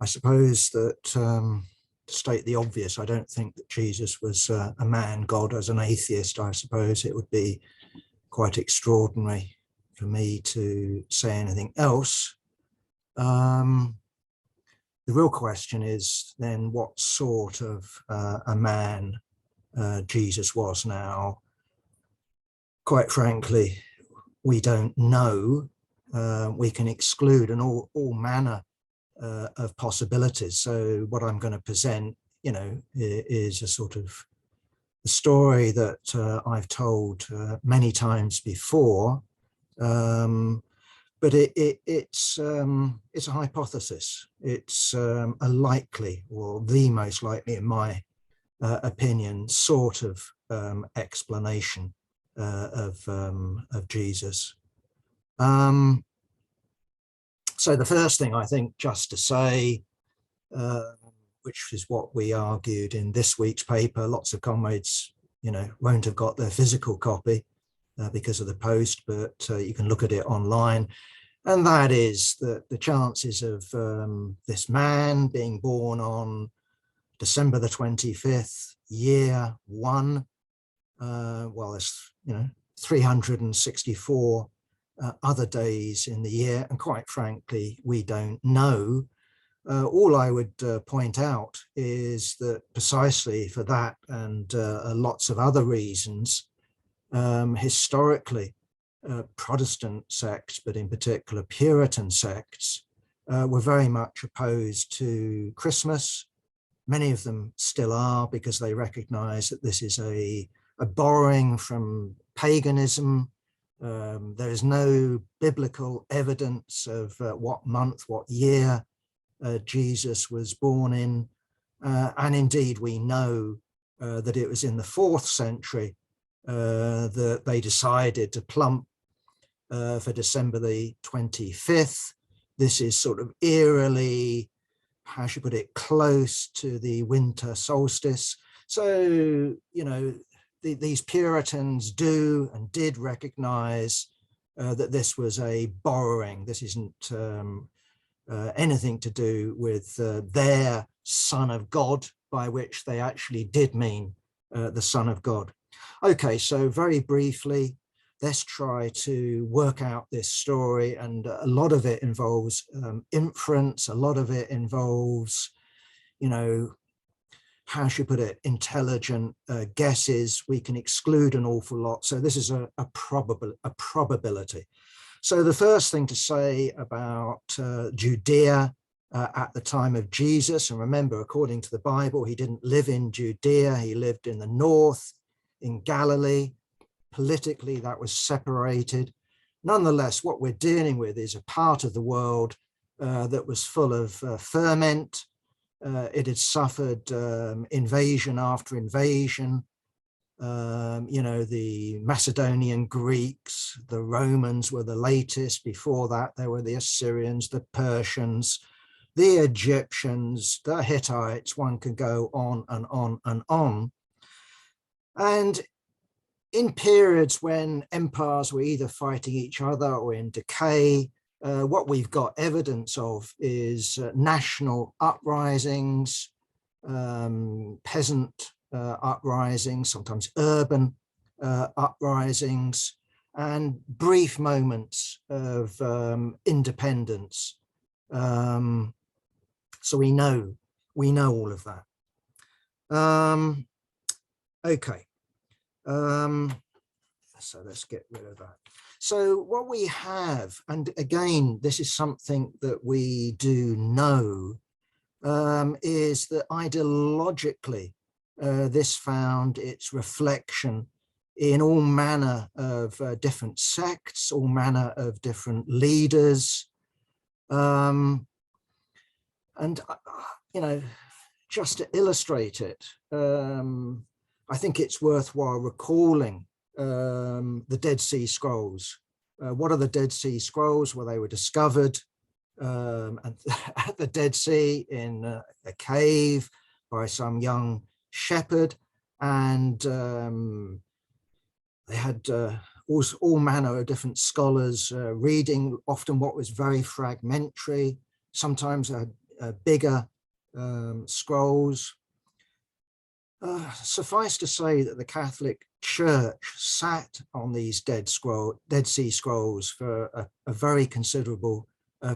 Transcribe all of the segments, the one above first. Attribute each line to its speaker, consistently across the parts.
Speaker 1: I suppose that, to state the obvious, I don't think that Jesus was a man God. As an atheist, I suppose it would be quite extraordinary for me to say anything else. The real question is then what sort of a man Jesus was. Now, quite frankly, we don't know. We can exclude all manner of possibilities. So what I'm going to present, is a sort of a story that I've told many times before, but it's a hypothesis. It's a likely, or the most likely, in my opinion, sort of explanation of Jesus. So the first thing I think just to say, which is what we argued in this week's paper, lots of comrades, won't have got their physical copy because of the post, but you can look at it online. And that is that the chances of this man being born on December the 25th, year one, well, there's, 364 other days in the year, and quite frankly, we don't know. All I would point out is that precisely for that and lots of other reasons, historically, Protestant sects, but in particular Puritan sects, were very much opposed to Christmas. Many of them still are, because they recognize that this is a borrowing from paganism. There is no biblical evidence of what month, what year Jesus was born in. And indeed, we know that it was in the 4th century that they decided to plump for December the 25th. This is sort of eerily, how should I put it, close to the winter solstice. So, these Puritans do and did recognize that this was a borrowing. This isn't anything to do with their Son of God, by which they actually did mean the Son of God. Okay, so very briefly, let's try to work out this story. And a lot of it involves inference. A lot of it involves, how should I put it, intelligent guesses. We can exclude an awful lot. So this is a probability. So the first thing to say about Judea at the time of Jesus, and remember, according to the Bible, he didn't live in Judea. He lived in the north, in Galilee. Politically, that was separated. Nonetheless, what we're dealing with is a part of the world that was full of ferment. It had suffered invasion after invasion. The Macedonian Greeks, the Romans were the latest. Before that, there were the Assyrians, the Persians, the Egyptians, the Hittites. One could go on and on and on. And in periods when empires were either fighting each other or in decay, what we've got evidence of is national uprisings, peasant uprisings, sometimes urban uprisings, and brief moments of independence. So we know all of that. Okay. So let's get rid of that. So what we have, and again, this is something that we do know, is that ideologically, this found its reflection in all manner of different sects, all manner of different leaders. And, just to illustrate it, I think it's worthwhile recalling the Dead Sea Scrolls. What are the Dead Sea Scrolls? Well, they were discovered at the Dead Sea in a cave by some young shepherd, and they had all manner of different scholars reading often what was very fragmentary. Sometimes bigger scrolls. Suffice to say that the Catholic Church sat on these Dead Sea Scrolls for a very considerable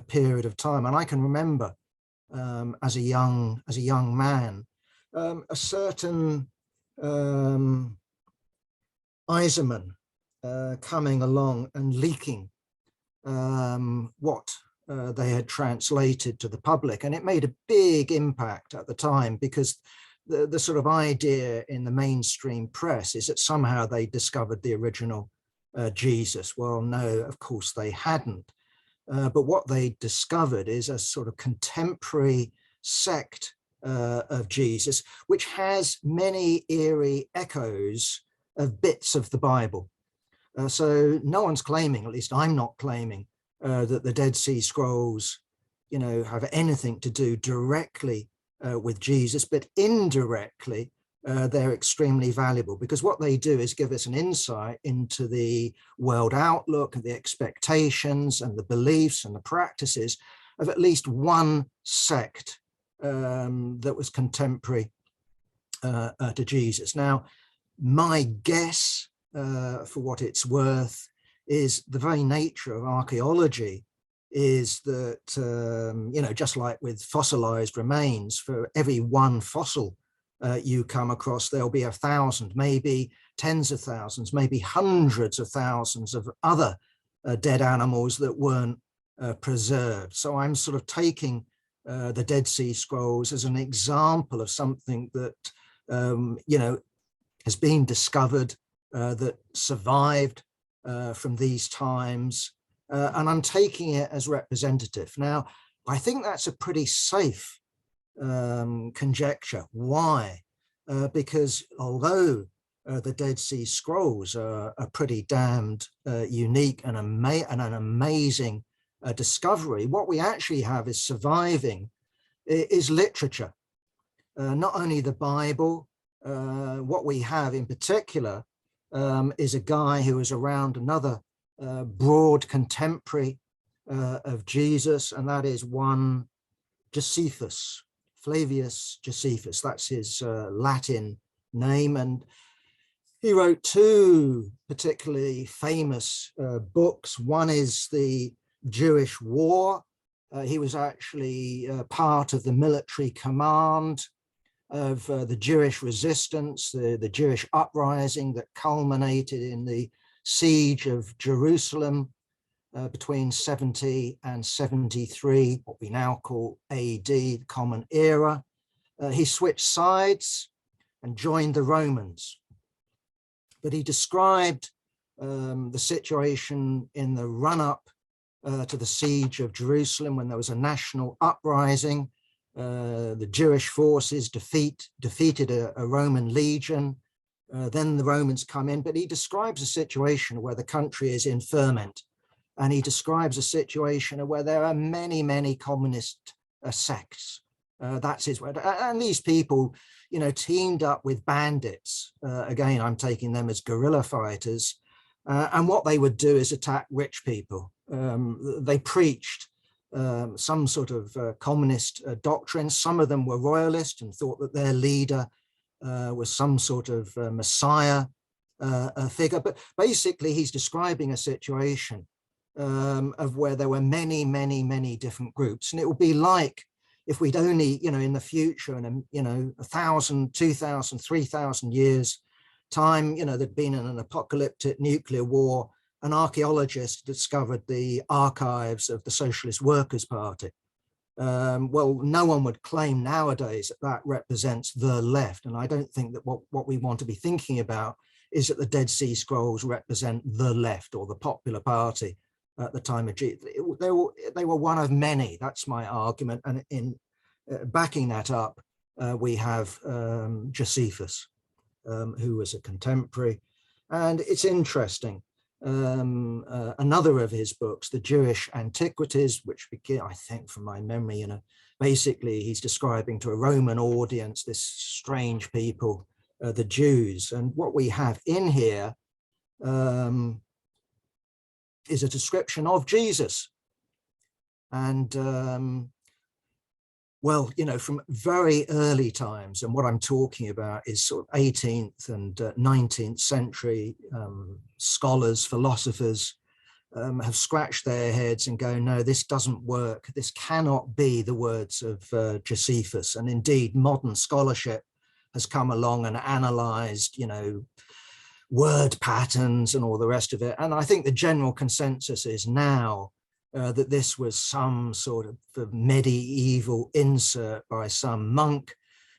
Speaker 1: period of time. And I can remember as a young man, a certain Eiserman coming along and leaking what they had translated to the public. And it made a big impact at the time, because the sort of idea in the mainstream press is that somehow they discovered the original Jesus. Well, no, of course they hadn't. But what they discovered is a sort of contemporary sect of Jesus, which has many eerie echoes of bits of the Bible. So no one's claiming, at least I'm not claiming, that the Dead Sea Scrolls, have anything to do directly with Jesus, but indirectly they're extremely valuable, because what they do is give us an insight into the world outlook and the expectations and the beliefs and the practices of at least one sect that was contemporary to Jesus. Now, my guess, for what it's worth, is the very nature of archaeology is that, just like with fossilized remains, for every one fossil you come across, there'll be 1,000, maybe tens of thousands, maybe hundreds of thousands of other dead animals that weren't preserved. So I'm sort of taking the Dead Sea Scrolls as an example of something that, has been discovered, that survived from these times. And I'm taking it as representative. Now, I think that's a pretty safe conjecture. Why? Because although the Dead Sea Scrolls are pretty damned unique and an amazing discovery, what we actually have is surviving is literature. Not only the Bible, what we have in particular is a guy who was around another broad contemporary of Jesus, and that is one Josephus, Flavius Josephus. That's his Latin name, and he wrote two particularly famous books. One is the Jewish War. He was actually part of the military command of the Jewish resistance, the Jewish uprising that culminated in the siege of Jerusalem between 70 and 73, what we now call AD, the Common Era. He switched sides and joined the Romans. But he described the situation in the run-up to the siege of Jerusalem, when there was a national uprising. The Jewish forces defeated a Roman legion. Then the Romans come in, but he describes a situation where the country is in ferment. And he describes a situation where there are many, many communist sects. That's his word. And these people, teamed up with bandits. Again, I'm taking them as guerrilla fighters. And what they would do is attack rich people. They preached some sort of communist doctrine. Some of them were royalist and thought that their leader was some sort of messiah figure. But basically, he's describing a situation of where there were many, many, many different groups. And it would be like if we'd only, in the future, in 1,000, 2,000, 3,000 years time, there'd been an apocalyptic nuclear war, an archaeologist discovered the archives of the Socialist Workers' Party. Well, no one would claim nowadays that that represents the left. And I don't think that what we want to be thinking about is that the Dead Sea Scrolls represent the left or the Popular Party at the time of Jesus. They were one of many. That's my argument. And in backing that up, we have Josephus, who was a contemporary. And it's interesting. Another of his books, The Jewish Antiquities, which begin, I think from my memory, basically he's describing to a Roman audience this strange people, the Jews. And what we have in here is a description of Jesus. And Well, from very early times, and what I'm talking about is sort of 18th and 19th century scholars, philosophers have scratched their heads and go, no, this doesn't work. This cannot be the words of Josephus. And indeed, modern scholarship has come along and analyzed, word patterns and all the rest of it. And I think the general consensus is now that this was some sort of medieval insert by some monk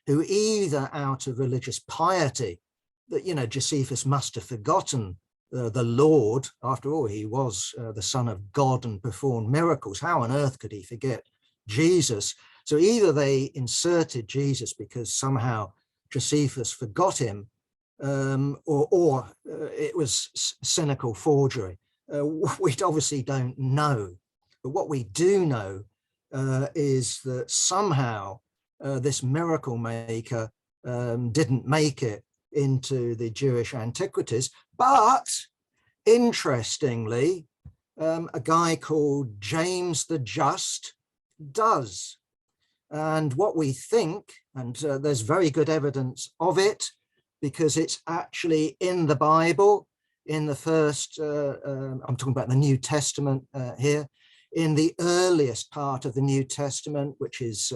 Speaker 1: who, either out of religious piety, that Josephus must have forgotten the Lord. After all, he was the Son of God and performed miracles. How on earth could he forget Jesus? So either they inserted Jesus because somehow Josephus forgot him, or it was cynical forgery. We obviously don't know. But what we do know is that somehow this miracle maker didn't make it into the Jewish antiquities. But interestingly, a guy called James the Just does. And what we think, and there's very good evidence of it, because it's actually in the Bible, in the first, I'm talking about the New Testament here, in the earliest part of the New Testament, which is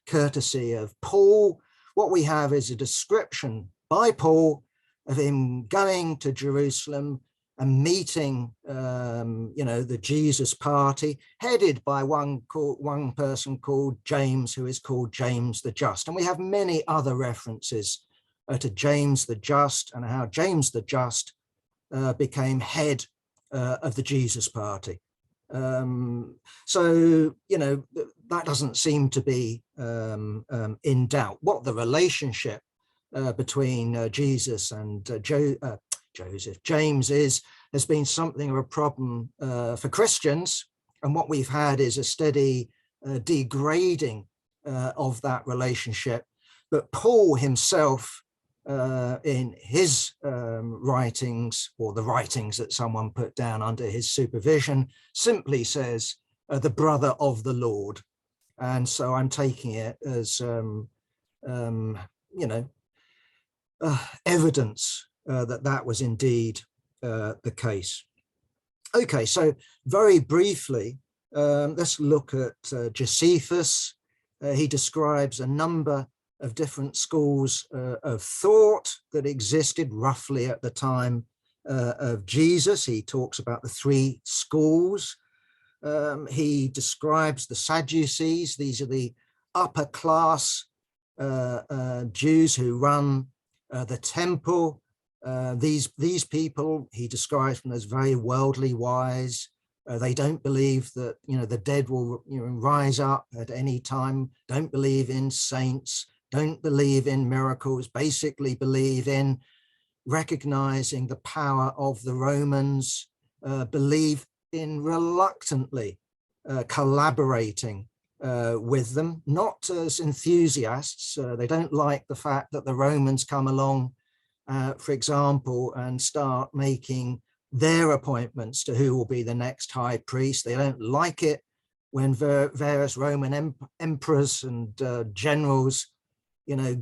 Speaker 1: courtesy of Paul. What we have is a description by Paul of him going to Jerusalem and meeting, the Jesus party, headed by one person called James, who is called James the Just. And we have many other references to James the Just and how James the Just became head of the Jesus party. So, that doesn't seem to be in doubt. What the relationship between Jesus and James has been something of a problem for Christians. And what we've had is a steady degrading of that relationship. But Paul himself, in his writings, or the writings that someone put down under his supervision, simply says the brother of the Lord. And so I'm taking it as, evidence that was indeed the case. Okay, so very briefly, let's look at Josephus. He describes a number of different schools of thought that existed roughly at the time of Jesus. He talks about the three schools. He describes the Sadducees. These are the upper class Jews who run the temple. These people he describes them as very worldly wise. They don't believe that the dead will rise up at any time. Don't believe in saints. Don't believe in miracles. Basically believe in recognizing the power of the Romans. Believe in reluctantly collaborating with them, not as enthusiasts. They don't like the fact that the Romans come along, for example, and start making their appointments to who will be the next high priest. They don't like it when various Roman emperors and generals,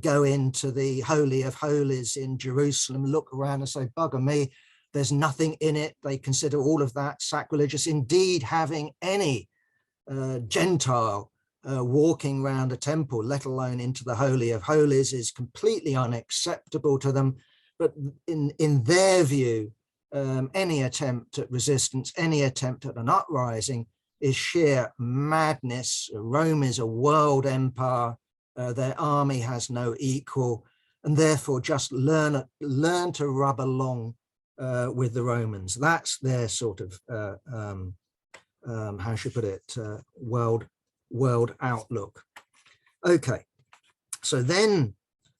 Speaker 1: go into the Holy of Holies in Jerusalem, look around and say, bugger me, there's nothing in it. They consider all of that sacrilegious. Indeed, having any Gentile walking around a temple, let alone into the Holy of Holies, is completely unacceptable to them. But in their view, any attempt at resistance, any attempt at an uprising is sheer madness. Rome is a world empire. Their army has no equal, and therefore just learn to rub along with the Romans. That's their sort of, how should I put it, world outlook. Okay, so then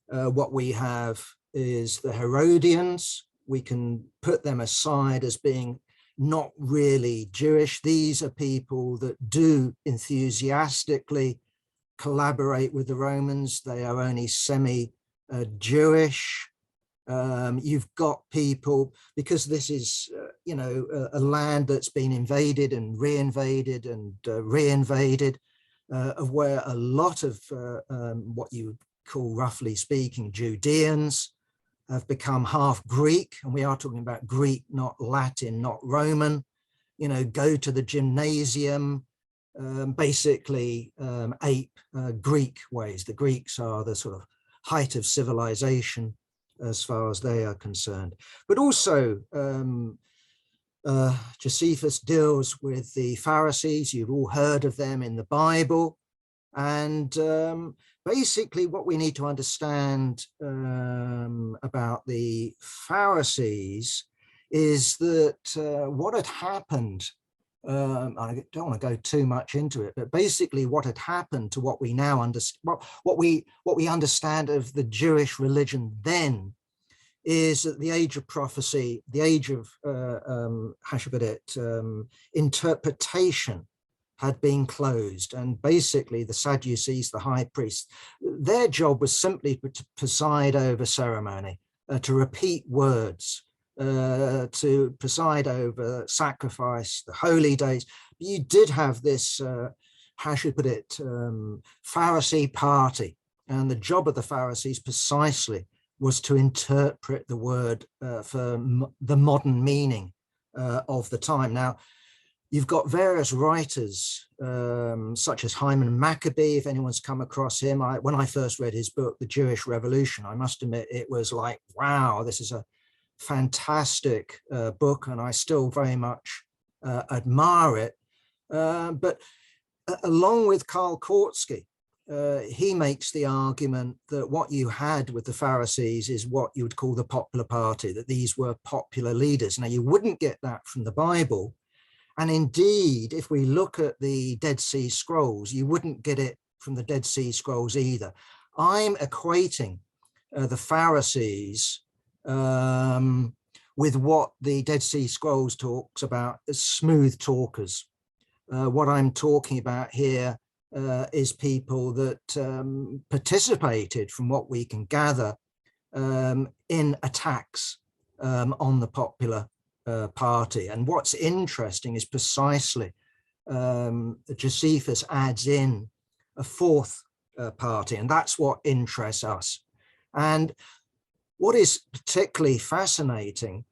Speaker 1: what we have is the Herodians. We can put them aside as being not really Jewish. These are people that do enthusiastically collaborate with the Romans. They are only semi-Jewish. You've got people, because this is, a land that's been invaded and reinvaded and reinvaded. of where a lot of what you would call, roughly speaking, Judeans have become half Greek, and we are talking about Greek, not Latin, not Roman, go to the gymnasium, basically ape Greek ways. The Greeks are the sort of height of civilization as far as they are concerned. But also Josephus deals with the Pharisees. You've all heard of them in the Bible. And basically what we need to understand about the Pharisees is that what had happened, I don't want to go too much into it, but basically what had happened to what we now understand, what we understand of the Jewish religion then, is that the age of prophecy, the age of how should I put it, interpretation had been closed, and basically the Sadducees, the high priests, their job was simply to preside over ceremony, to repeat words, to preside over sacrifice, the holy days. But you did have this, how should I put it, Pharisee party, and the job of the Pharisees precisely was to interpret the word for the modern meaning of the time. Now, you've got various writers, such as Hyman Maccabee, if anyone's come across him. When I first read his book, The Jewish Revolution, I must admit it was like, wow, this is a fantastic book, and I still very much admire it. But along with Karl Kautsky, he makes the argument that what you had with the Pharisees is what you would call the popular party, that these were popular leaders. Now, you wouldn't get that from the Bible. And indeed, if we look at the Dead Sea Scrolls, you wouldn't get it from the Dead Sea Scrolls either. I'm equating the Pharisees with what the Dead Sea Scrolls talks about as smooth talkers. What I'm talking about here is people that participated, from what we can gather, in attacks on the popular party. And what's interesting is precisely Josephus adds in a fourth party, and that's what interests us. And what is particularly fascinating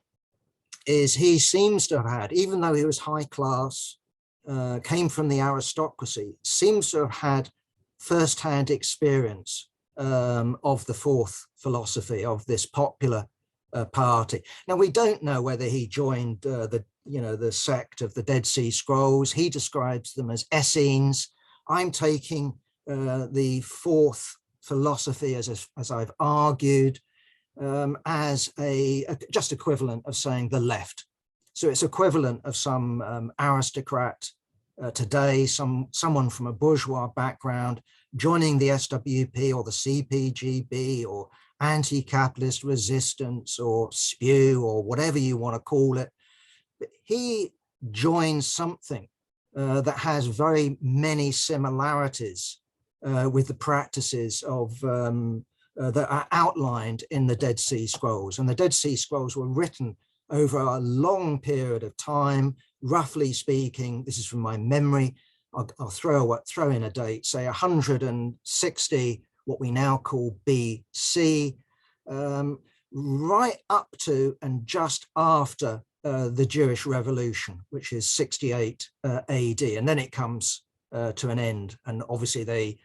Speaker 1: is he seems to have had, even though he was high class, came from the aristocracy, seems to have had first-hand experience of the fourth philosophy, of this popular party. Now, we don't know whether he joined the sect of the Dead Sea Scrolls. He describes them as Essenes. I'm taking the fourth philosophy, as I've argued, as a just equivalent of saying the left. So it's equivalent of some aristocrat today, someone from a bourgeois background joining the SWP or the CPGB or anti-capitalist resistance or SPEW or whatever you want to call it. But he joins something that has very many similarities with the practices of that are outlined in the Dead Sea Scrolls. And the Dead Sea Scrolls were written over a long period of time, roughly speaking. This is from my memory. I'll throw in a date, say 160, what we now call BC, right up to and just after the Jewish Revolution, which is 68 AD. And then it comes to an end. And obviously they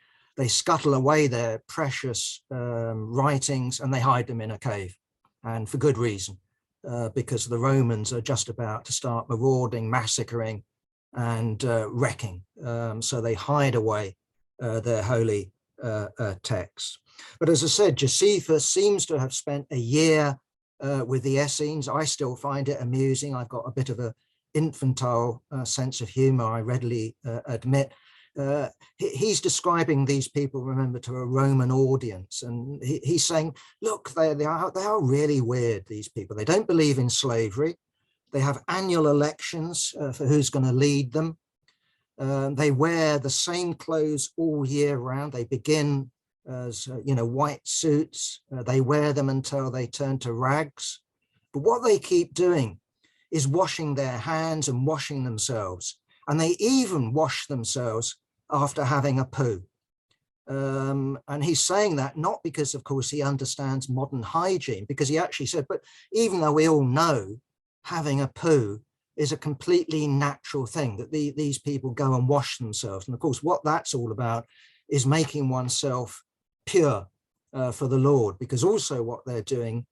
Speaker 1: scuttle away their precious writings and they hide them in a cave, and for good reason, because the Romans are just about to start marauding, massacring, and wrecking. So they hide away their holy texts. But as I said, Josephus seems to have spent a year with the Essenes. I still find it amusing. I've got a bit of an infantile sense of humor, I readily admit. He's describing these people, remember, to a Roman audience, and he's saying, look, they are really weird, these people. They don't believe in slavery. They have annual elections for who's going to lead them. They wear the same clothes all year round. They begin as white suits. They wear them until they turn to rags. But what they keep doing is washing their hands and washing themselves. And they even wash themselves after having a poo. And he's saying that not because, of course, he understands modern hygiene, because he actually said, but even though we all know having a poo is a completely natural thing, that these people go and wash themselves. And of course, what that's all about is making oneself pure for the Lord, because also what they're doing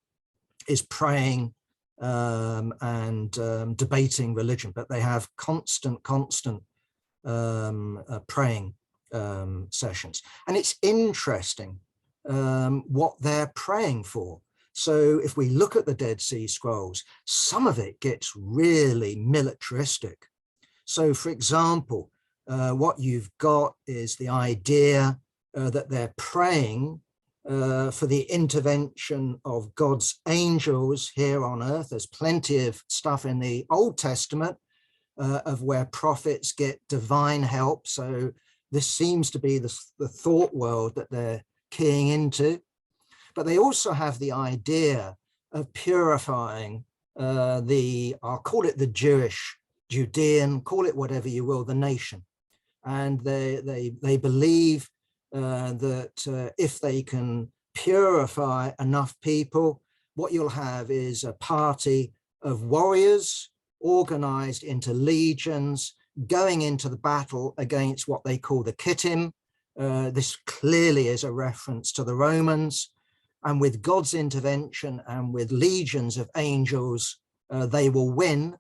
Speaker 1: is praying and debating religion, but they have constant praying sessions. And it's interesting what they're praying for. So if we look at the Dead Sea Scrolls, some of it gets really militaristic. So for example, what you've got is the idea that they're praying for the intervention of God's angels here on earth. There's plenty of stuff in the Old Testament of where prophets get divine help. So this seems to be the thought world that they're keying into. But they also have the idea of purifying I'll call it the Jewish, Judean, call it whatever you will, the nation. And they believe that if they can purify enough people, what you'll have is a party of warriors organized into legions, going into the battle against what they call the Kittim. This clearly is a reference to the Romans. And with God's intervention and with legions of angels, they will win.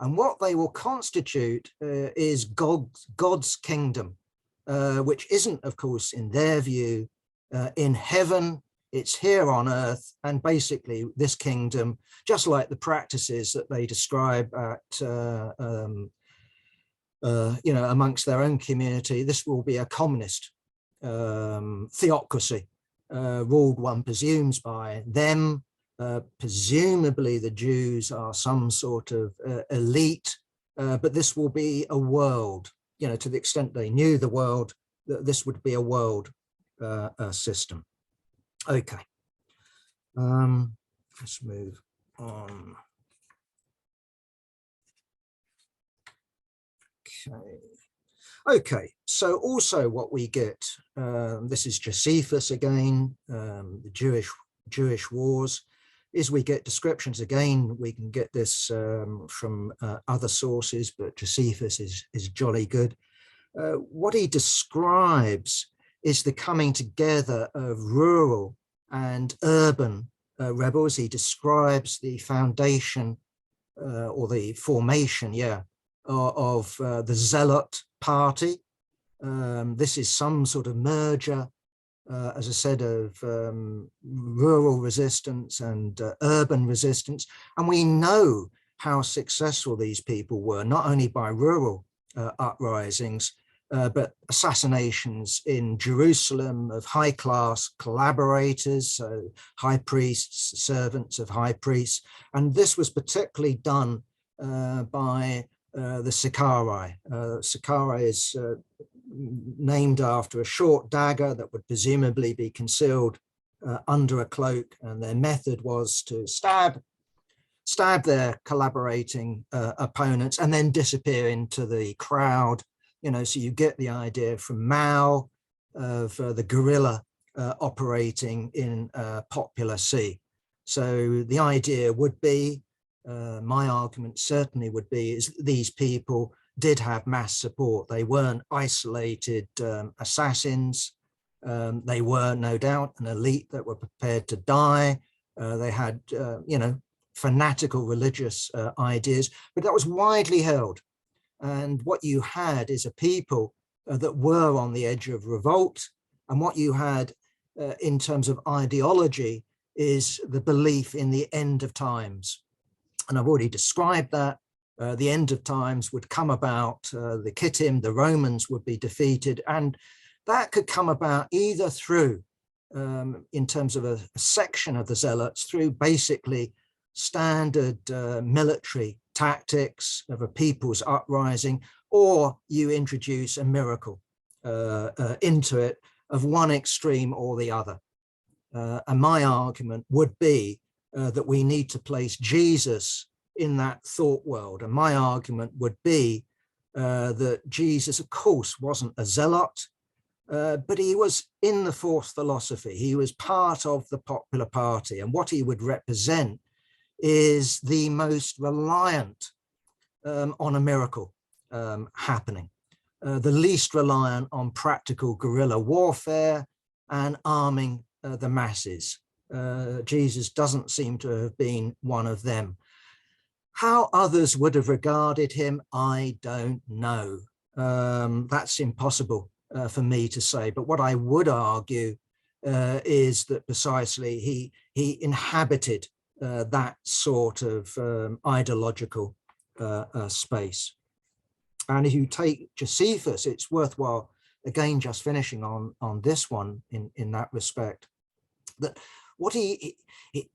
Speaker 1: And what they will constitute is God's kingdom, which isn't, of course, in their view, in heaven. It's here on earth. And basically this kingdom, just like the practices that they describe at, amongst their own community, this will be a communist theocracy, ruled, one presumes, by them. Presumably the Jews are some sort of elite, but this will be a world, to the extent they knew the world, that this would be a world system. Okay, let's move on. Okay, so also what we get, this is Josephus again, the Jewish wars, is we get descriptions. Again, we can get this from other sources, but Josephus is jolly good. What he describes is the coming together of rural and urban rebels. He describes the foundation or the formation, of the Zealot party. This is some sort of merger, as I said, of rural resistance and urban resistance. And we know how successful these people were, not only by rural uprisings, but assassinations in Jerusalem of high-class collaborators, so high priests, servants of high priests. And this was particularly done by the Sicarii. Sicarii is named after a short dagger that would presumably be concealed under a cloak, and their method was to stab their collaborating opponents and then disappear into the crowd. So you get the idea from Mao of the guerrilla operating in popular sea. So the idea would be, my argument certainly would be, is these people did have mass support. They weren't isolated assassins. They were no doubt an elite that were prepared to die. They had, fanatical religious ideas, but that was widely held. And what you had is a people that were on the edge of revolt. And what you had in terms of ideology is the belief in the end of times. And I've already described that. The end of times would come about, the Kittim, the Romans would be defeated. And that could come about either through, in terms of a section of the Zealots, through basically standard military tactics of a people's uprising, or you introduce a miracle into it of one extreme or the other. And my argument would be that we need to place Jesus in that thought world. And my argument would be that Jesus, of course, wasn't a zealot, but he was in the fourth philosophy. He was part of the popular party, and what he would represent is the most reliant on a miracle happening, the least reliant on practical guerrilla warfare and arming the masses. Jesus doesn't seem to have been one of them. How others would have regarded him, I don't know. That's impossible for me to say. But what I would argue is that precisely he inhabited that sort of ideological space. And if you take Josephus, it's worthwhile, again, just finishing on this one in that respect, that what he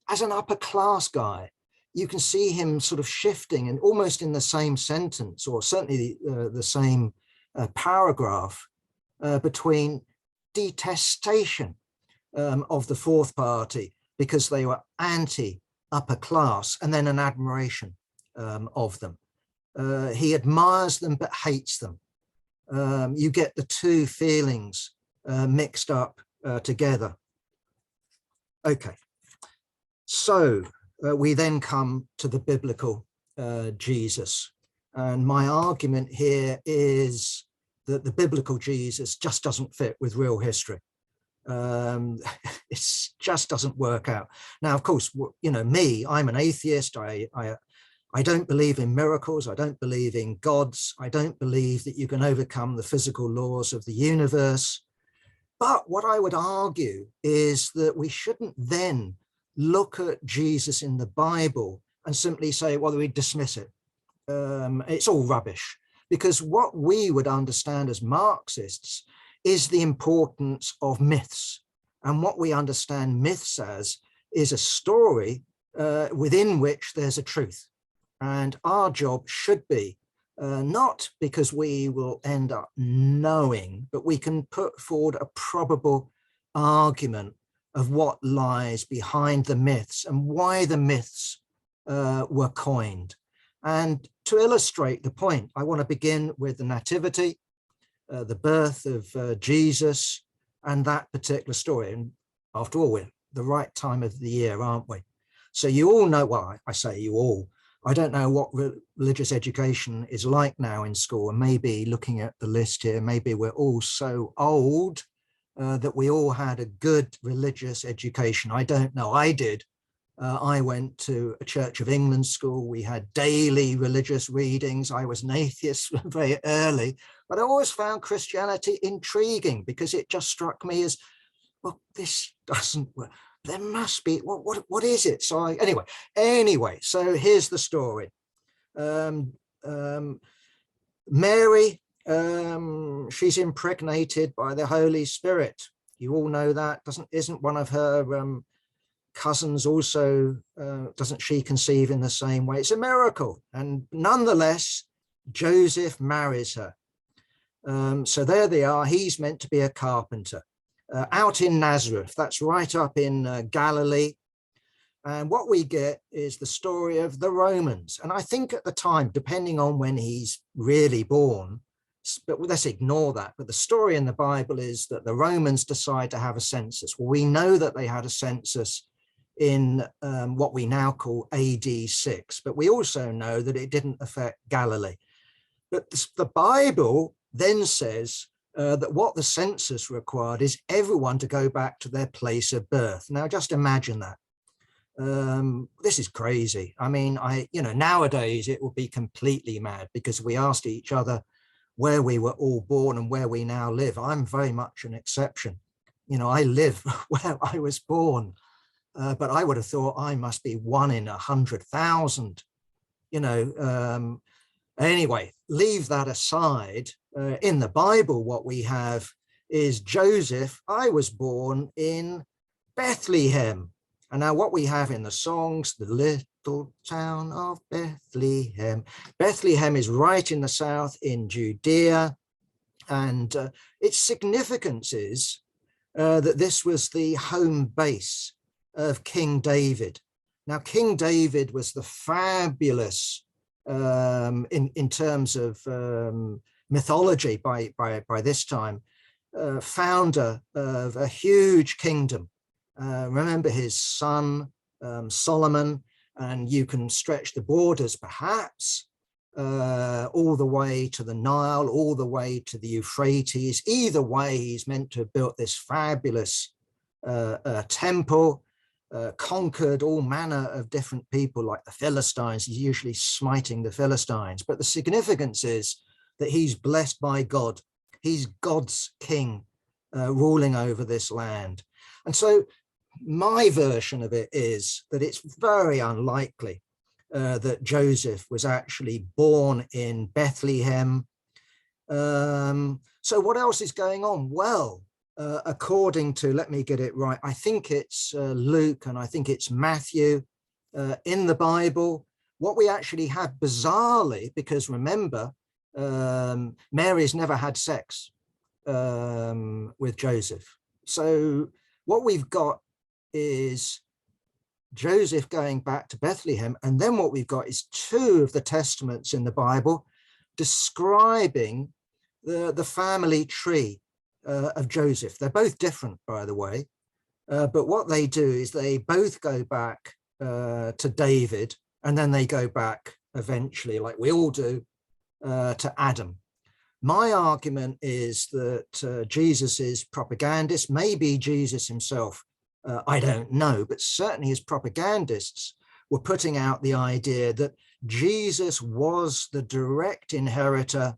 Speaker 1: as an upper class guy, you can see him sort of shifting and almost in the same sentence, or certainly the same paragraph, between detestation of the fourth party because they were anti-upper class, and then an admiration of them. He admires them but hates them. You get the two feelings mixed up together. Okay, so we then come to the biblical Jesus. And my argument here is that the biblical Jesus just doesn't fit with real history. It just doesn't work out. Now, of course, you know, me, I'm an atheist. I don't believe in miracles. I don't believe in gods. I don't believe that you can overcome the physical laws of the universe. But what I would argue is that we shouldn't then look at Jesus in the Bible and simply say, well, we dismiss it. It's all rubbish. Because what we would understand as Marxists is the importance of myths. And what we understand myths as is a story within which there's a truth. And our job should be not because we will end up knowing, but we can put forward a probable argument of what lies behind the myths and why the myths were coined. And to illustrate the point, I want to begin with the nativity, the birth of Jesus, and that particular story. And after all, we're the right time of the year, aren't we? So you all know, well, I say you all, I don't know what religious education is like now in school, and maybe looking at the list here, maybe we're all so old that we all had a good religious education. I don't know, I did. I went to a Church of England school. We had daily religious readings. I was an atheist very early, but I always found Christianity intriguing because it just struck me as, well, this doesn't work. There must be, what is it? So anyway, so here's the story. Mary, she's impregnated by the Holy Spirit. You all know that. Isn't one of her cousins also, doesn't she conceive in the same way? It's a miracle. And nonetheless, Joseph marries her. So there they are. He's meant to be a carpenter. Out in Nazareth, that's right up in Galilee. And what we get is the story of the Romans. And I think at the time, depending on when he's really born, but let's ignore that. But the story in the Bible is that the Romans decide to have a census. Well, we know that they had a census in what we now call AD 6, but we also know that it didn't affect Galilee. But the Bible then says that what the census required is everyone to go back to their place of birth. Now, just imagine that. This is crazy. I mean, nowadays it would be completely mad because we asked each other where we were all born and where we now live. I'm very much an exception. You know, I live where I was born, but I would have thought I must be 1 in 100,000, Anyway, leave that aside. In the Bible, what we have is Joseph. I was born in Bethlehem. And now what we have in the songs, the little town of Bethlehem. Bethlehem is right in the south in Judea. And its significance is that this was the home base of King David. Now, King David was the fabulous in terms of mythology by this time, founder of a huge kingdom. Remember his son, Solomon, and you can stretch the borders perhaps all the way to the Nile, all the way to the Euphrates. Either way, he's meant to have built this fabulous temple, conquered all manner of different people like the Philistines. He's usually smiting the Philistines. But the significance is that he's blessed by God. He's God's king ruling over this land. And so my version of it is that it's very unlikely that Joseph was actually born in Bethlehem. So what else is going on? Well, according to, let me get it right, I think it's Luke and I think it's Matthew in the Bible, what we actually have bizarrely, because remember, Mary's never had sex with Joseph. So what we've got is Joseph going back to Bethlehem, and then what we've got is two of the testaments in the Bible describing the family tree of Joseph. They're both different, by the way, but what they do is they both go back to David, and then they go back eventually, like we all do, to Adam. My argument is that Jesus is propagandist, maybe Jesus himself, I don't know, but certainly his propagandists were putting out the idea that Jesus was the direct inheritor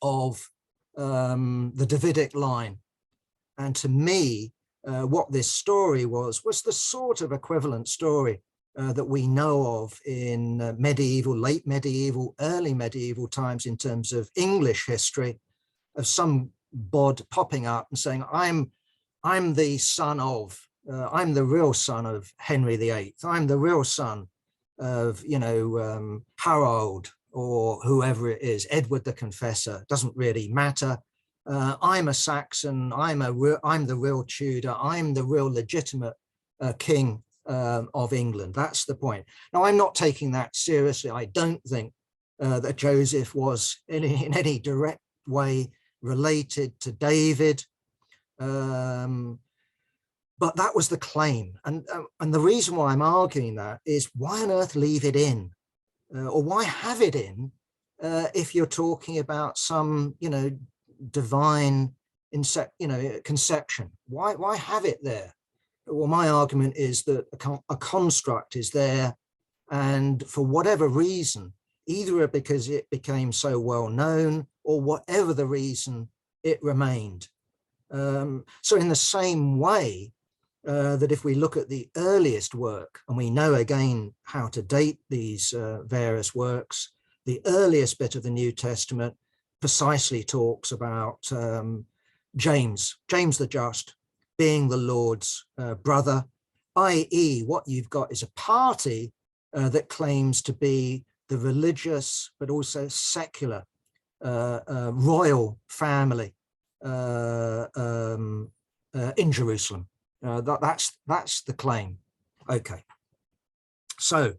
Speaker 1: of the Davidic line. And to me, what this story was the sort of equivalent story that we know of in medieval, late medieval, early medieval times in terms of English history, of some bod popping up and saying, I'm the son of, I'm the real son of Henry VIII. I'm the real son of, Harold or whoever it is, Edward the Confessor, doesn't really matter. I'm a Saxon, I'm the real Tudor, I'm the real legitimate king of England. That's the point. Now, I'm not taking that seriously. I don't think that Joseph was in any direct way related to David. But that was the claim. And the reason why I'm arguing that is, why on earth leave it in? Or why have it in if you're talking about some, divine conception? Why have it there? Well, my argument is that a construct is there, and for whatever reason, either because it became so well known or whatever the reason, it remained. So in the same way that if we look at the earliest work, and we know again how to date these various works, the earliest bit of the New Testament precisely talks about James the Just being the Lord's brother, i.e. what you've got is a party that claims to be the religious but also secular royal family in Jerusalem. That's the claim. Okay, so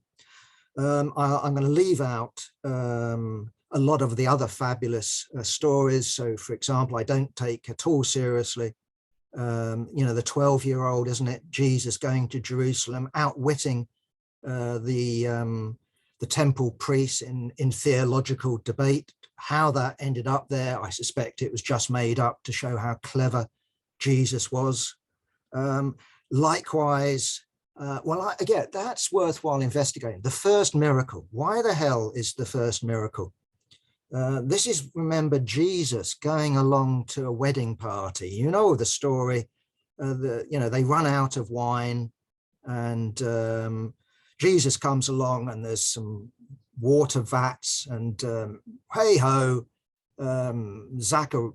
Speaker 1: I'm going to leave out a lot of the other fabulous stories. So, for example, I don't take at all seriously the 12-year-old, isn't it, Jesus going to Jerusalem, outwitting the temple priests in theological debate. How that ended up there, I suspect it was just made up to show how clever Jesus was. Likewise, again, that's worthwhile investigating. The first miracle. Why the hell is the first miracle? This is, remember, Jesus going along to a wedding party. You know the story. They run out of wine, and Jesus comes along, and there's some water vats, and hey ho, Zachar,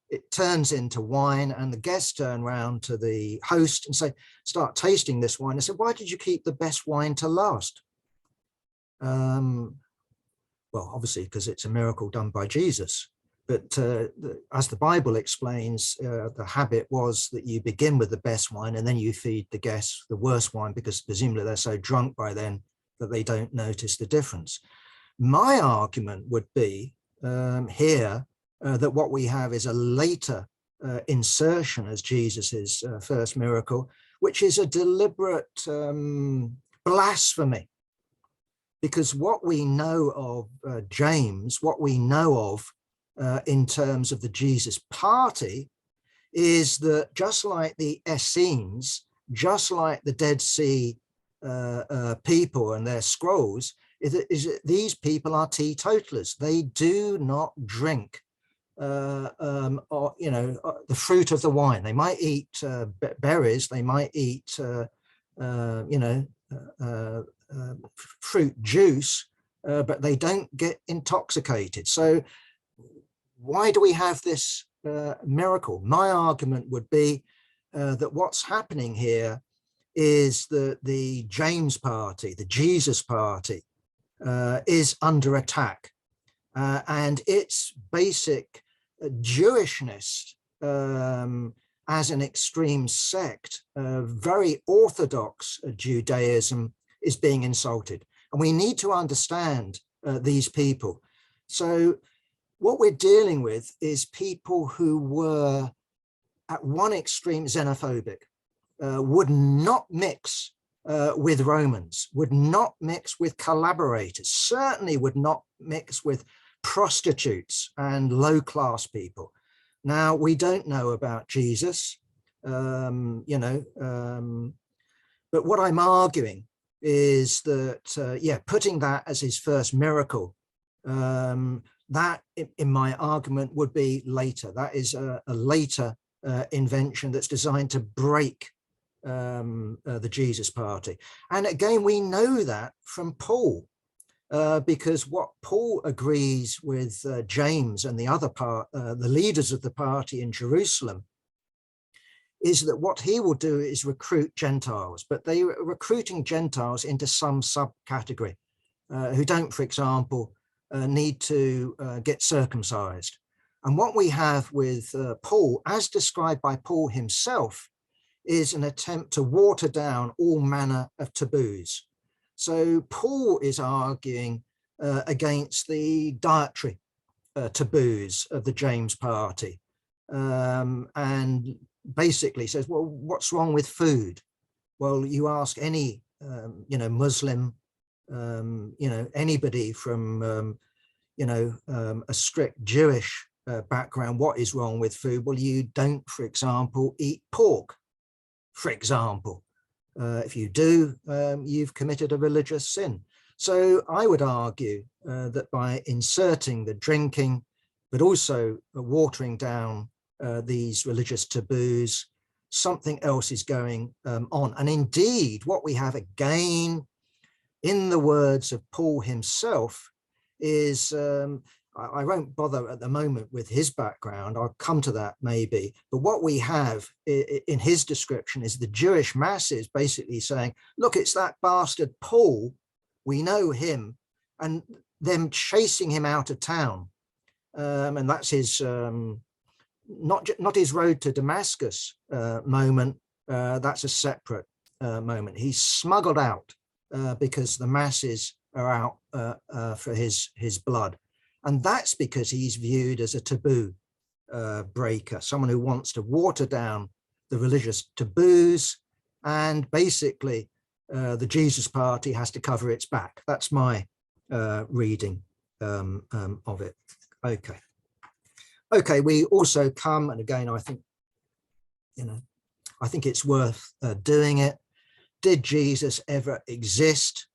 Speaker 1: it turns into wine, and the guests turn around to the host and say, start tasting this wine. I said, why did you keep the best wine to last? Well, obviously, because it's a miracle done by Jesus. But as the Bible explains, the habit was that you begin with the best wine and then you feed the guests the worst wine, because presumably they're so drunk by then that they don't notice the difference. My argument would be here that what we have is a later insertion as Jesus's first miracle, which is a deliberate blasphemy. Because what we know of James, what we know of in terms of the Jesus party, is that just like the Essenes, just like the Dead Sea people and their scrolls, is that these people are teetotalers. They do not drink or, the fruit of the wine. They might eat berries, they might eat fruit juice, but they don't get intoxicated. So why do we have this miracle? My argument would be that what's happening here is that the James party, the Jesus party, is under attack, and its basic Jewishness as an extreme sect, very orthodox Judaism, is being insulted. And we need to understand these people. So what we're dealing with is people who were at one extreme xenophobic, would not mix with Romans, would not mix with collaborators, certainly would not mix with prostitutes and low-class people. Now, we don't know about Jesus, but what I'm arguing is that, putting that as his first miracle, that in my argument would be later. That is a later invention that's designed to break the Jesus party. And again, we know that from Paul, because what Paul agrees with James and the other the leaders of the party in Jerusalem, is that what he will do is recruit Gentiles, but they are recruiting Gentiles into some subcategory who don't, for example, need to get circumcised. And what we have with Paul, as described by Paul himself, is an attempt to water down all manner of taboos. So Paul is arguing against the dietary taboos of the James party, and basically says, well, what's wrong with food? Well, you ask any, Muslim, anybody from, a strict Jewish background, what is wrong with food? Well, you don't, for example, eat pork, for example. If you do, you've committed a religious sin. So I would argue that by inserting the drinking, but also watering down these religious taboos, something else is going on. And indeed, what we have again, in the words of Paul himself, is, I won't bother at the moment with his background, I'll come to that maybe, but what we have in his description is the Jewish masses basically saying, look, it's that bastard Paul, we know him, and them chasing him out of town. And that's his, not his road to Damascus moment, that's a separate moment. He's smuggled out because the masses are out for his blood. And that's because he's viewed as a taboo breaker, someone who wants to water down the religious taboos, and basically the Jesus party has to cover its back. That's my reading of it. Okay, we also come, and again, I think, I think it's worth doing it. Did Jesus ever exist?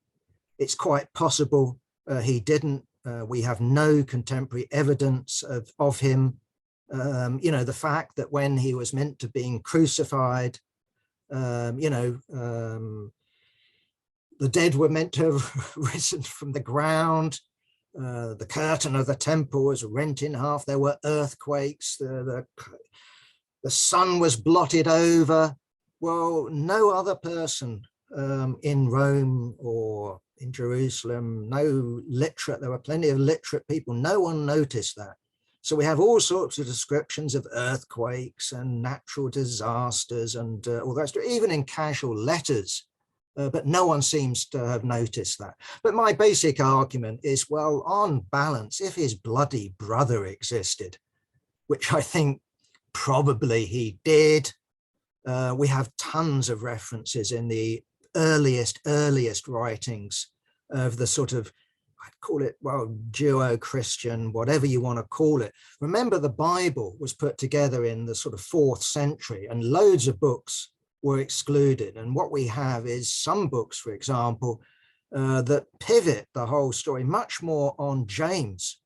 Speaker 1: It's quite possible he didn't. We have no contemporary evidence of him. The fact that when he was meant to being crucified, the dead were meant to have risen from the ground. The curtain of the temple was rent in half. There were earthquakes. The sun was blotted over. Well, no other person in Rome or in Jerusalem, no literate, there were plenty of literate people, no one noticed that. So we have all sorts of descriptions of earthquakes and natural disasters and all that stuff, even in casual letters but no one seems to have noticed that. But my basic argument is, well, on balance, if his bloody brother existed, which I think probably he did, we have tons of references in the earliest writings of the sort of, I'd call it, well, Judeo-Christian, whatever you want to call it. Remember, the Bible was put together in the sort of 4th century, and loads of books were excluded. And what we have is some books, for example, that pivot the whole story much more on James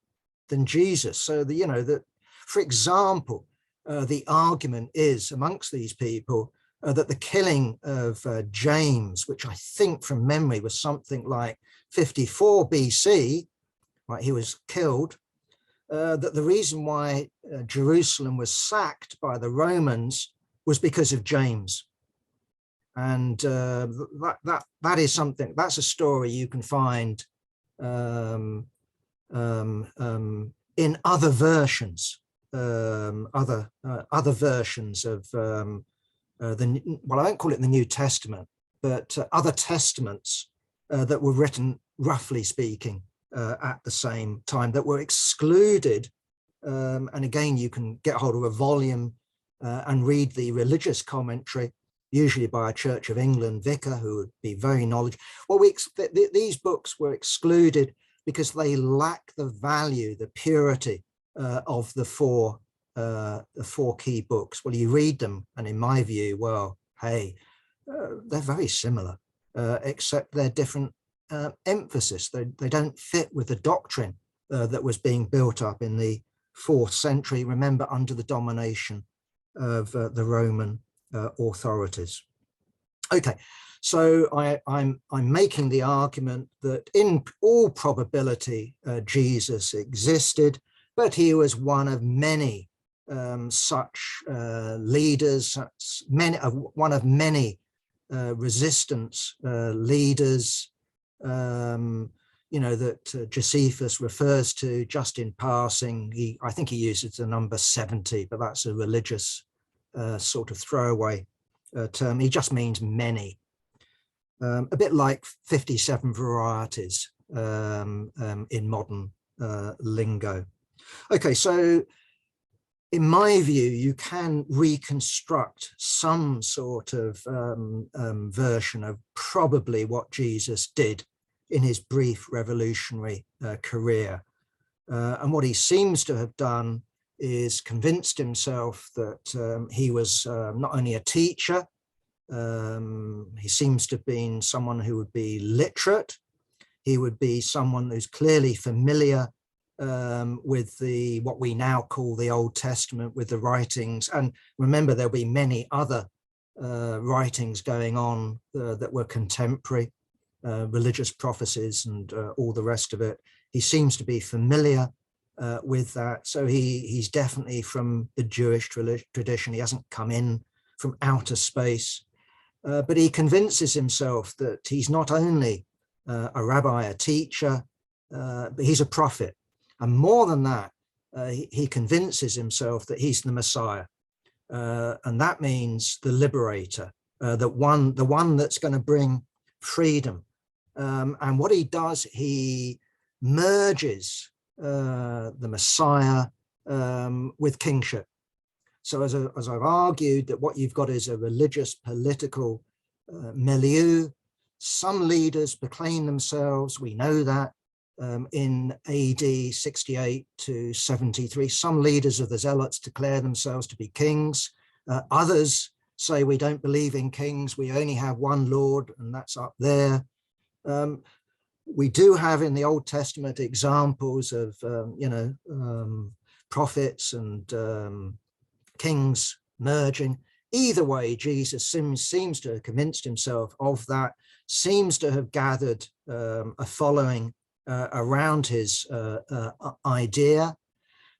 Speaker 1: than Jesus. So that, for example, the argument is amongst these people that the killing of James, which I think from memory was something like 54 BC, right, he was killed, that the reason why Jerusalem was sacked by the Romans was because of James. And that is something, that's a story you can find in other versions, other versions of well, I won't call it the New Testament, but other testaments that were written, roughly speaking, at the same time, that were excluded. And again, you can get hold of a volume and read the religious commentary, usually by a Church of England vicar who would be very knowledgeable. Well, these books were excluded because they lack the value, the purity of the four key books. Well, you read them, and in my view, well, hey, they're very similar, except they're different emphasis. They don't fit with the doctrine that was being built up in the 4th century, remember, under the domination of the Roman authorities. Okay, so I'm making the argument that in all probability Jesus existed, but he was one of many such leaders, one of many resistance leaders, that Josephus refers to just in passing. I think he uses the number 70, but that's a religious sort of throwaway term. He just means many, a bit like 57 varieties in modern lingo. Okay, so in my view, you can reconstruct some sort of version of probably what Jesus did in his brief revolutionary career. And what he seems to have done is convinced himself that he was not only a teacher, he seems to have been someone who would be literate. He would be someone who's clearly familiar with what we now call the Old Testament, with the writings. And remember, there'll be many other writings going on that were contemporary, religious prophecies and all the rest of it. He seems to be familiar with that. So he's definitely from the Jewish tradition. He hasn't come in from outer space, but he convinces himself that he's not only a rabbi, a teacher, but he's a prophet. And more than that, he convinces himself that he's the Messiah. And that means the liberator, the one that's going to bring freedom. And what he does, he merges the Messiah with kingship. So as I've argued, that what you've got is a religious political milieu. Some leaders proclaim themselves, we know that, in AD 68 to 73. Some leaders of the Zealots declare themselves to be kings. Others say we don't believe in kings, we only have one Lord, and that's up there. We do have in the Old Testament examples of, prophets and kings merging. Either way, Jesus seems to have convinced himself of that, seems to have gathered a following around his idea.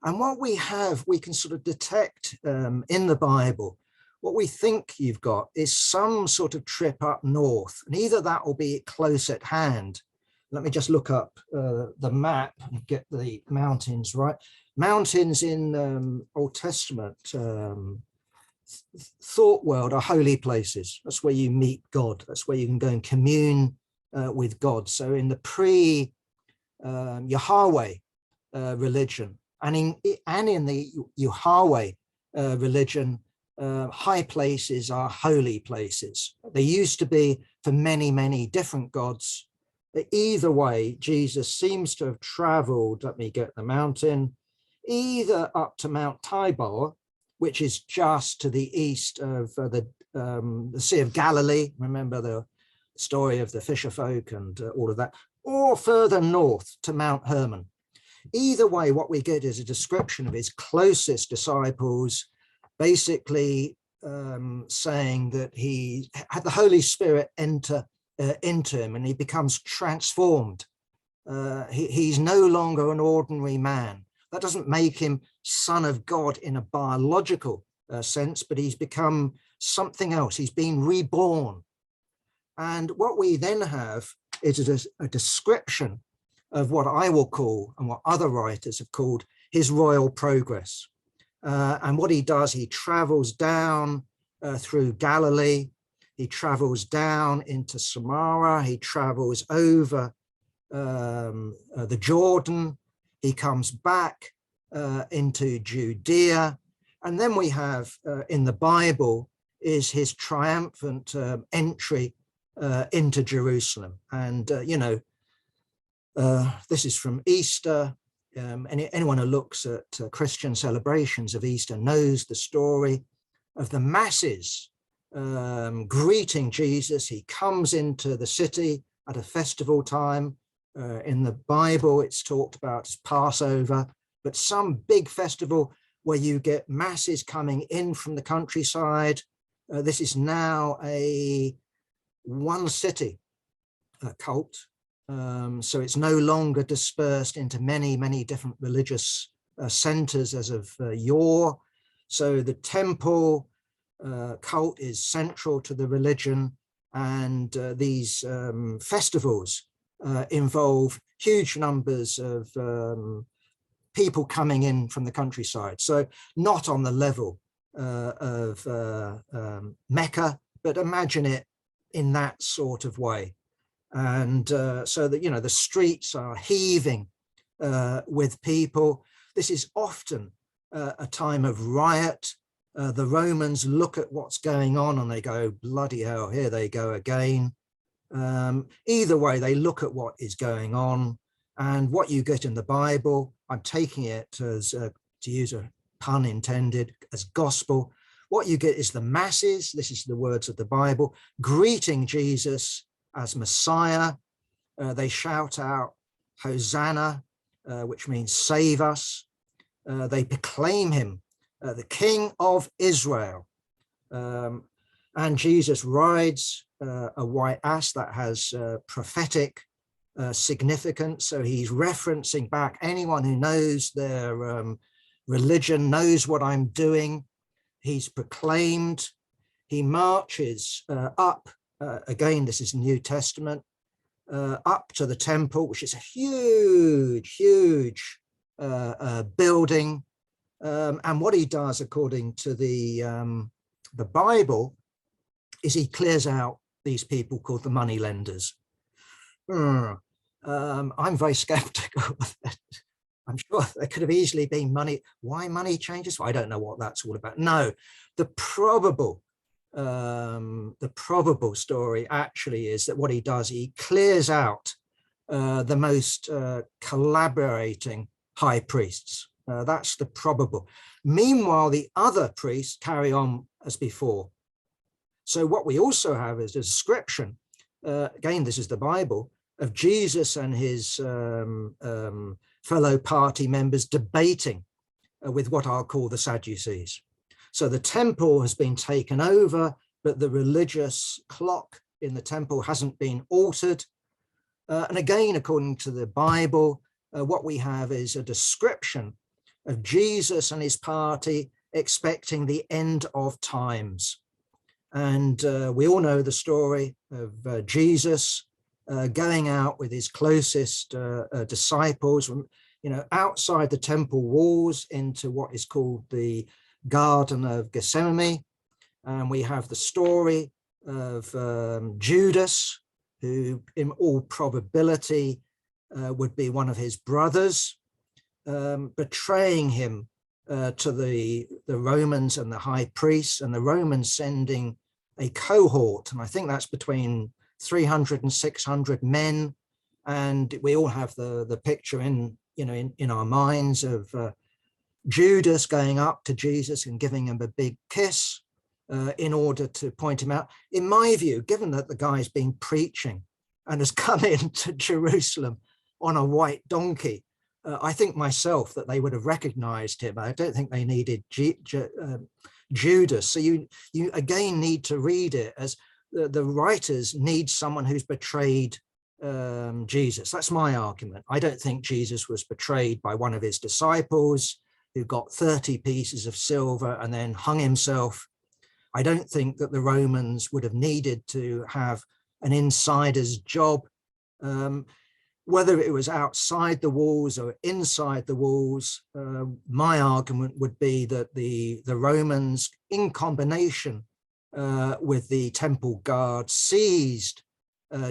Speaker 1: And what we have, we can sort of detect in the Bible. What we think you've got is some sort of trip up north, and either that will be close at hand. Let me just look up the map and get the mountains right. Mountains in Old Testament thought world are holy places. That's where you meet God. That's where you can go and commune with God. So in the pre-Yahweh religion, and in the Yahweh religion, high places are holy places. They used to be for many, many different gods. But either way, Jesus seems to have traveled, let me get the mountain, either up to Mount Tabor, which is just to the east of the Sea of Galilee. Remember the story of the fisher folk and all of that, or further north to Mount Hermon. Either way, what we get is a description of his closest disciples, basically saying that he had the Holy Spirit enter into him and he becomes transformed. He's no longer an ordinary man. That doesn't make him son of God in a biological sense, but he's become something else. He's been reborn. And what we then have is a description of what I will call, and what other writers have called, his royal progress. And what he does, he travels down through Galilee, he travels down into Samaria, he travels over the Jordan, he comes back into Judea. And then we have in the Bible is his triumphant entry into Jerusalem. And, this is from Easter. Anyone who looks at Christian celebrations of Easter knows the story of the masses greeting Jesus. He comes into the city at a festival time. In the Bible, it's talked about as Passover, but some big festival where you get masses coming in from the countryside. This is now a one city cult. So it's no longer dispersed into many, many different religious centers as of yore. So the temple cult is central to the religion, and these festivals involve huge numbers of people coming in from the countryside. So not on the level of Mecca, but imagine it in that sort of way. And so that, the streets are heaving with people. This is often a time of riot. The Romans look at what's going on and they go, bloody hell, here they go again. Either way, they look at what is going on, and what you get in the Bible, I'm taking it as, to use a pun intended, as gospel. What you get is the masses, this is the words of the Bible, greeting Jesus as Messiah. They shout out, Hosanna, which means save us. They proclaim him the King of Israel. And Jesus rides a white ass that has prophetic significance. So he's referencing back, anyone who knows their religion knows what I'm doing. He's proclaimed. He marches up, again, this is New Testament, up to the temple, which is a huge, huge building. And what he does, according to the Bible, is he clears out these people called the money lenders. I'm very skeptical of that. I'm sure there could have easily been money. Why money changes? Well, I don't know what that's all about. No, the probable story actually is that what he does, he clears out the most collaborating high priests. That's the probable. Meanwhile, the other priests carry on as before. So what we also have is a description, again, this is the Bible, of Jesus and his fellow party members debating with what I'll call the Sadducees. So the temple has been taken over, but the religious clock in the temple hasn't been altered. And again, according to the Bible, what we have is a description of Jesus and his party expecting the end of times. And we all know the story of Jesus going out with his closest disciples, outside the temple walls into what is called the Garden of Gethsemane. And we have the story of Judas, who in all probability would be one of his brothers, betraying him to the Romans and the high priests, and the Romans sending a cohort, and I think that's between 300 and 600 men. And we all have the picture in our minds of Judas going up to Jesus and giving him a big kiss in order to point him out. In my view, given that the guy's been preaching and has come into Jerusalem on a white donkey, I think myself that they would have recognized him. I don't think they needed Judas. So you again need to read it as the writers need someone who's betrayed Jesus. That's my argument. I don't think Jesus was betrayed by one of his disciples who got 30 pieces of silver and then hung himself. I don't think that the Romans would have needed to have an insider's job. Whether it was outside the walls or inside the walls, my argument would be that the Romans, in combination with the temple guard, seized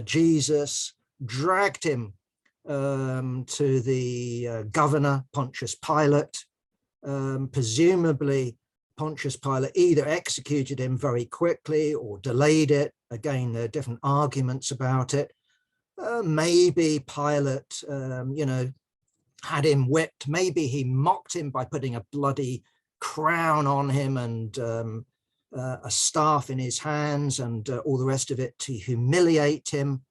Speaker 1: Jesus, dragged him to the governor, Pontius Pilate. Presumably, Pontius Pilate either executed him very quickly or delayed it. Again, there are different arguments about it. Maybe Pilate, had him whipped. Maybe he mocked him by putting a bloody crown on him and a staff in his hands and all the rest of it to humiliate him.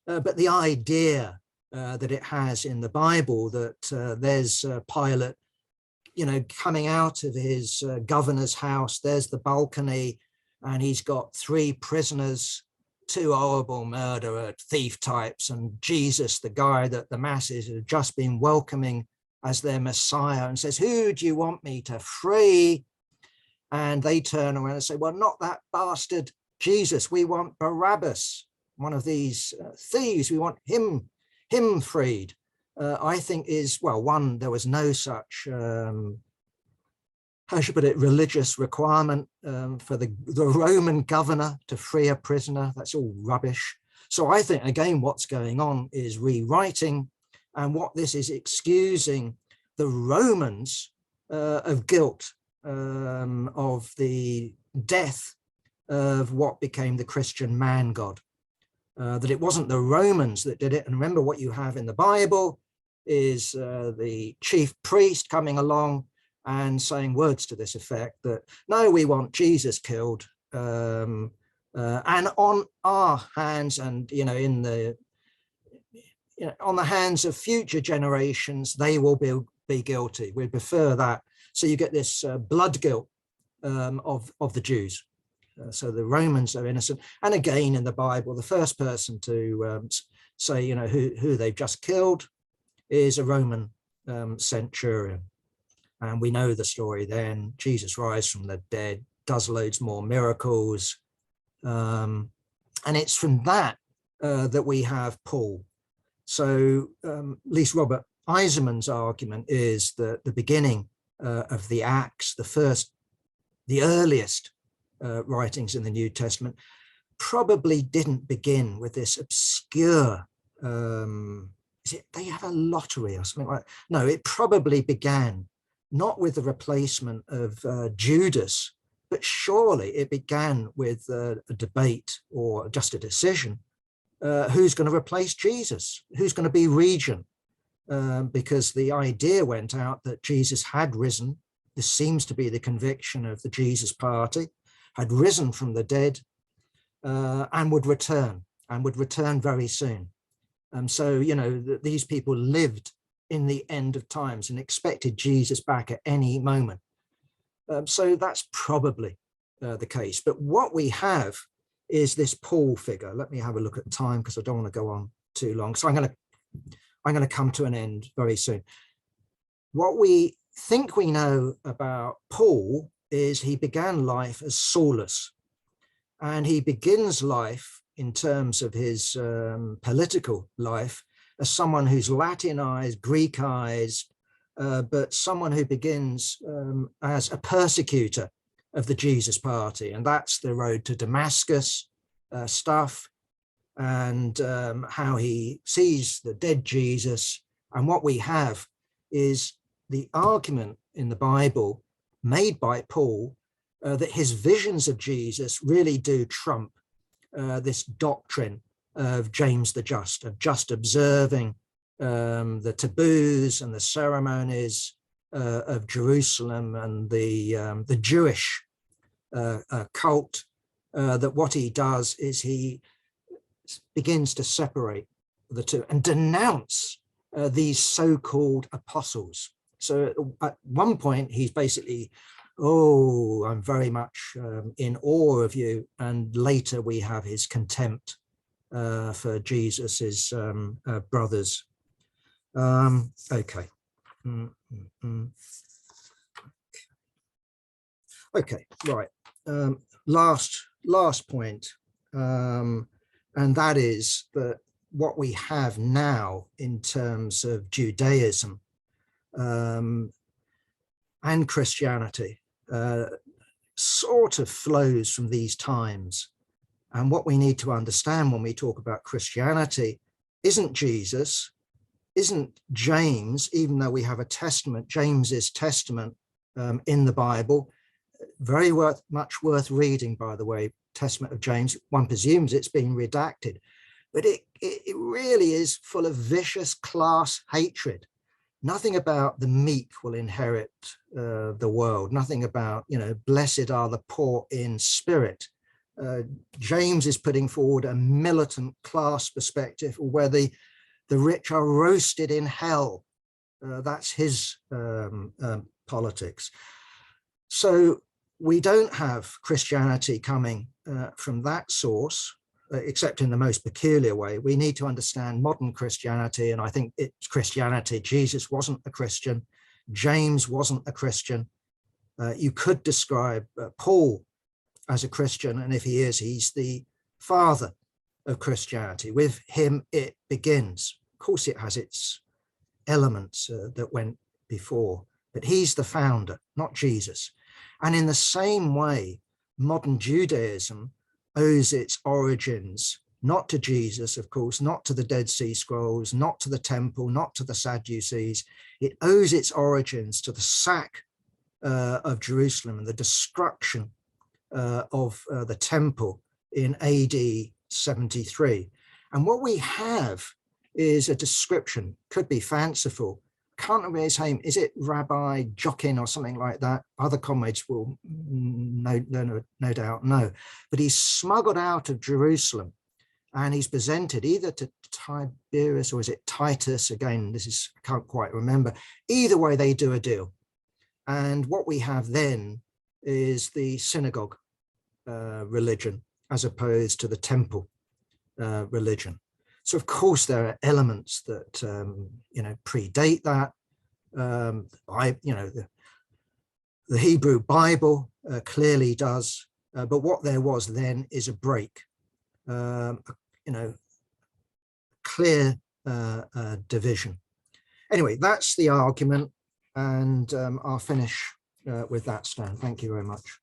Speaker 1: But the idea that it has in the Bible that there's Pilate, coming out of his governor's house, there's the balcony, and he's got 3 prisoners, 2 horrible murderer thief types, and Jesus, the guy that the masses have just been welcoming as their Messiah, and says, "Who do you want me to free?" And they turn around and say, "Well, not that bastard Jesus. We want Barabbas, one of these thieves. We want him freed." I think one, there was no such how should I put it, religious requirement for the Roman governor to free a prisoner. That's all rubbish. So I think, again, what's going on is rewriting, and what this is excusing the Romans of guilt of the death of what became the Christian man god. That it wasn't the Romans that did it. And remember, what you have in the Bible is the chief priest coming along and saying words to this effect that, no, we want Jesus killed, and on our hands, and on the hands of future generations, they will be guilty. We prefer that. So you get this blood guilt of the Jews. So the Romans are innocent. And again, in the Bible, the first person to say, who they've just killed is a Roman centurion. And we know the story then. Jesus rises from the dead, does loads more miracles. And it's from that that we have Paul. So at least Robert Eiserman's argument is that the beginning of the Acts, the earliest writings in the New Testament, probably didn't begin with this obscure, they have a lottery or something like that? No, it probably began not with the replacement of Judas, but surely it began with a debate or just a decision. Who's going to replace Jesus? Who's going to be regent? Because the idea went out that Jesus had risen. This seems to be the conviction of the Jesus party, had risen from the dead and would return very soon. So, these people lived in the end of times and expected Jesus back at any moment. So that's probably the case. But what we have is this Paul figure. Let me have a look at time because I don't want to go on too long. So I'm going to come to an end very soon. What we think we know about Paul is he began life as Saulus, and he begins life in terms of his political life as someone who's Latinized, Greekized, but someone who begins as a persecutor of the Jesus party, and that's the road to Damascus stuff, and how he sees the dead Jesus. And what we have is the argument in the Bible made by Paul that his visions of Jesus really do trump this doctrine of James the Just, of just observing the taboos and the ceremonies of Jerusalem and the Jewish cult, that what he does is he begins to separate the two and denounce these so-called apostles. So at one point, he's basically, oh, I'm very much in awe of you. And later we have his contempt for Jesus's brothers. Okay. Okay, right. Last point, and that is that what we have now in terms of Judaism and Christianity sort of flows from these times. And what we need to understand when we talk about Christianity isn't Jesus, isn't James, even though we have a testament, James's testament in the Bible, very much worth reading, by the way, Testament of James. One presumes it's been redacted, but it really is full of vicious class hatred. Nothing about the meek will inherit the world. Nothing about, blessed are the poor in spirit. James is putting forward a militant class perspective where the rich are roasted in hell. That's his politics. So we don't have Christianity coming from that source, except in the most peculiar way. We need to understand modern Christianity, and I think it's Christianity. Jesus wasn't a Christian. James wasn't a Christian. You could describe Paul as a Christian, and if he is, he's the father of Christianity. With him, it begins. Of course, it has its elements that went before, but he's the founder, not Jesus. And in the same way, modern Judaism owes its origins not to Jesus, of course, not to the Dead Sea Scrolls, not to the temple, not to the Sadducees. It owes its origins to the sack of Jerusalem and the destruction of the temple in AD 73. And what we have is a description, could be fanciful. Can't remember his name. Is it Rabbi Jokin or something like that? Other comrades will no doubt know. But he's smuggled out of Jerusalem and he's presented either to Tiberius or is it Titus? Again, I can't quite remember. Either way, they do a deal. And what we have then is the synagogue religion as opposed to the temple religion. So of course there are elements that predate that. The Hebrew Bible clearly does, but what there was then is a break. Clear division. Anyway, that's the argument, and I'll finish with that, Stan. Thank you very much.